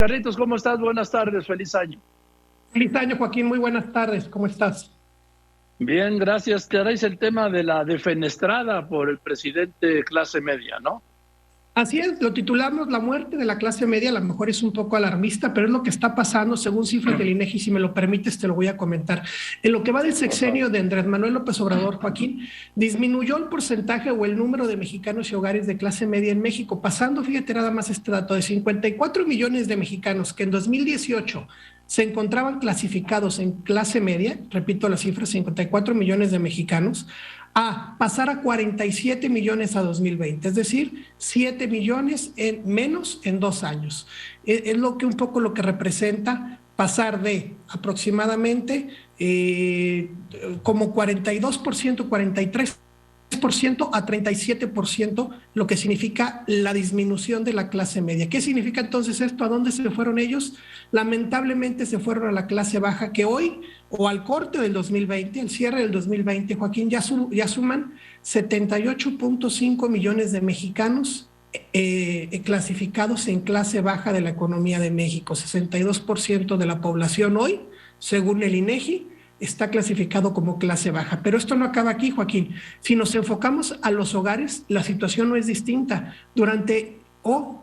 Carlitos, ¿cómo estás? Buenas tardes, feliz año. Feliz año, Joaquín. Muy buenas tardes. ¿Cómo estás? Bien, gracias. Traéis el tema de la defenestrada por el presidente clase media, ¿no? Así es, lo titulamos La muerte de la clase media. A lo mejor es un poco alarmista, pero es lo que está pasando según cifras del INEGI. Si me lo permites, te lo voy a comentar. En lo que va del sexenio de Andrés Manuel López Obrador, Joaquín, disminuyó el porcentaje o el número de mexicanos y hogares de clase media en México, pasando, fíjate nada más este dato, de 54 millones de mexicanos que en 2018 se encontraban clasificados en clase media, repito la cifra, 54 millones de mexicanos, a pasar a 47 millones a 2020, es decir, 7 millones menos en 2 años. Es lo que un poco lo que representa pasar de aproximadamente como 42%, 43% a 37%, lo que significa la disminución de la clase media. ¿Qué significa entonces esto? ¿A dónde se fueron ellos? Lamentablemente se fueron a la clase baja, que hoy, o al corte del 2020, el cierre del 2020, Joaquín, ya suman 78.5 millones de mexicanos clasificados en clase baja de la economía de México. 62% de la población hoy, según el INEGI, está clasificado como clase baja. Pero esto no acaba aquí, Joaquín. Si nos enfocamos a los hogares, la situación no es distinta.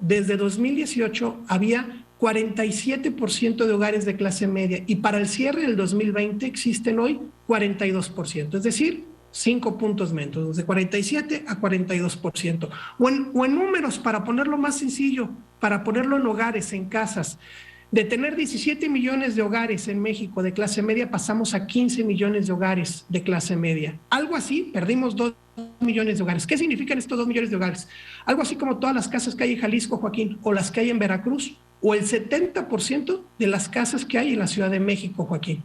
Desde 2018 había 47% de hogares de clase media y para el cierre del 2020 existen hoy 42%, es decir, 5 puntos menos, de 47 a 42%. O en números, para ponerlo más sencillo, para ponerlo en hogares, en casas, de tener 17 millones de hogares en México de clase media, pasamos a 15 millones de hogares de clase media. Algo así, perdimos 2 millones de hogares. ¿Qué significan estos 2 millones de hogares? Algo así como todas las casas que hay en Jalisco, Joaquín, o las que hay en Veracruz, o el 70% de las casas que hay en la Ciudad de México, Joaquín.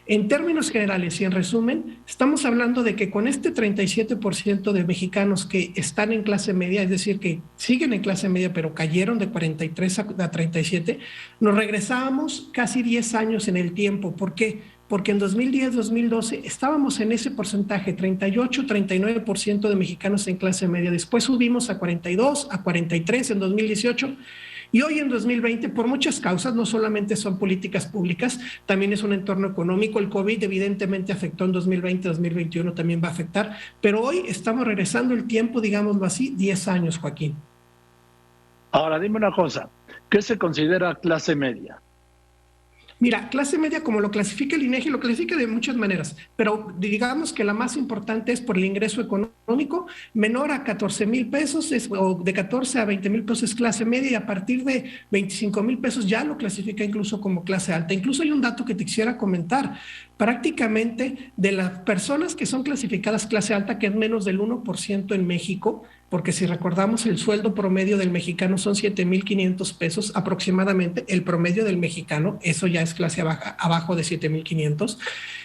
En términos generales y en resumen, estamos hablando de que con este 37% de mexicanos que están en clase media, es decir, que siguen en clase media pero cayeron de 43 a 37, nos regresábamos casi 10 años en el tiempo. ¿Por qué? Porque en 2010, 2012 estábamos en ese porcentaje, 38, 39% de mexicanos en clase media. Después subimos a 42, a 43 en 2018. Y hoy en 2020, por muchas causas, no solamente son políticas públicas, también es un entorno económico. El COVID evidentemente afectó en 2020, 2021 también va a afectar, pero hoy estamos regresando el tiempo, digámoslo así, 10 años, Joaquín. Ahora, dime una cosa, ¿qué se considera clase media? Mira, clase media, como lo clasifica el INEGI, lo clasifica de muchas maneras, pero digamos que la más importante es por el ingreso económico, menor a 14,000 pesos, o de 14 a 20,000 pesos es clase media, y a partir de 25,000 pesos ya lo clasifica incluso como clase alta. Incluso hay un dato que te quisiera comentar: prácticamente de las personas que son clasificadas clase alta, que es menos del 1% en México, porque si recordamos el sueldo promedio del mexicano son 7,500 pesos aproximadamente, el promedio del mexicano, eso ya es clase baja, abajo de 7,500.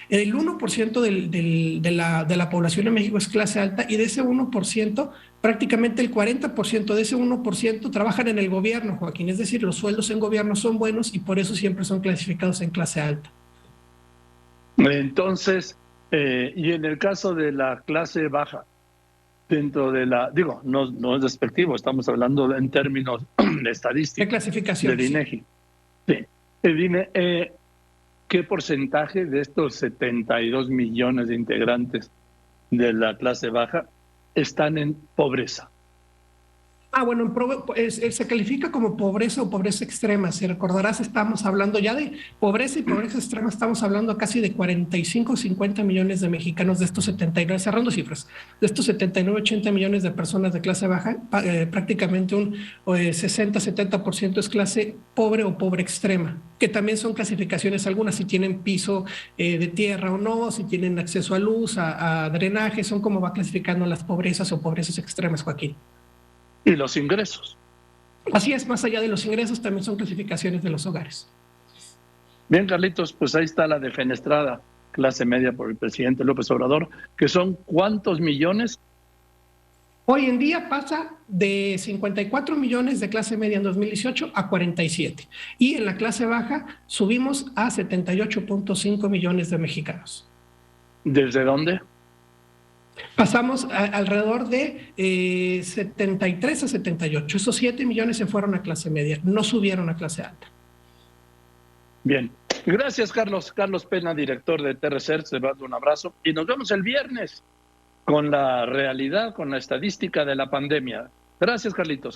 El 1% de la población en México es clase alta, y de ese 1%, prácticamente el 40% de ese 1% trabajan en el gobierno, Joaquín. Es decir, los sueldos en gobierno son buenos y por eso siempre son clasificados en clase alta. Entonces, y en el caso de la clase baja, dentro de digo, no es despectivo, estamos hablando en términos De estadísticos clasificación, del INEGI. Sí. Dime, ¿qué porcentaje de estos 72 millones de integrantes de la clase baja están en pobreza? Bueno, se califica como pobreza o pobreza extrema. Si recordarás, estamos hablando ya de pobreza y pobreza extrema, estamos hablando casi de 45 o 50 millones de mexicanos de estos 79, cerrando cifras, de estos 79, 80 millones de personas de clase baja, prácticamente un 60-70% es clase pobre o pobre extrema, que también son clasificaciones algunas, si tienen piso de tierra o no, si tienen acceso a luz, a drenaje, son como va clasificando las pobrezas o pobrezas extremas, Joaquín. Y los ingresos. Así es, más allá de los ingresos, también son clasificaciones de los hogares. Bien, Carlitos, pues ahí está la defenestrada clase media por el presidente López Obrador, que son ¿cuántos millones? Hoy en día pasa de 54 millones de clase media en 2018 a 47. Y en la clase baja subimos a 78.5 millones de mexicanos. ¿Desde dónde? Pasamos alrededor de 73 a 78. Esos 7 millones se fueron a clase media, no subieron a clase alta. Bien. Gracias, Carlos. Carlos Pena, director de TRCER, te mando un abrazo y nos vemos el viernes con la realidad, con la estadística de la pandemia. Gracias, Carlitos.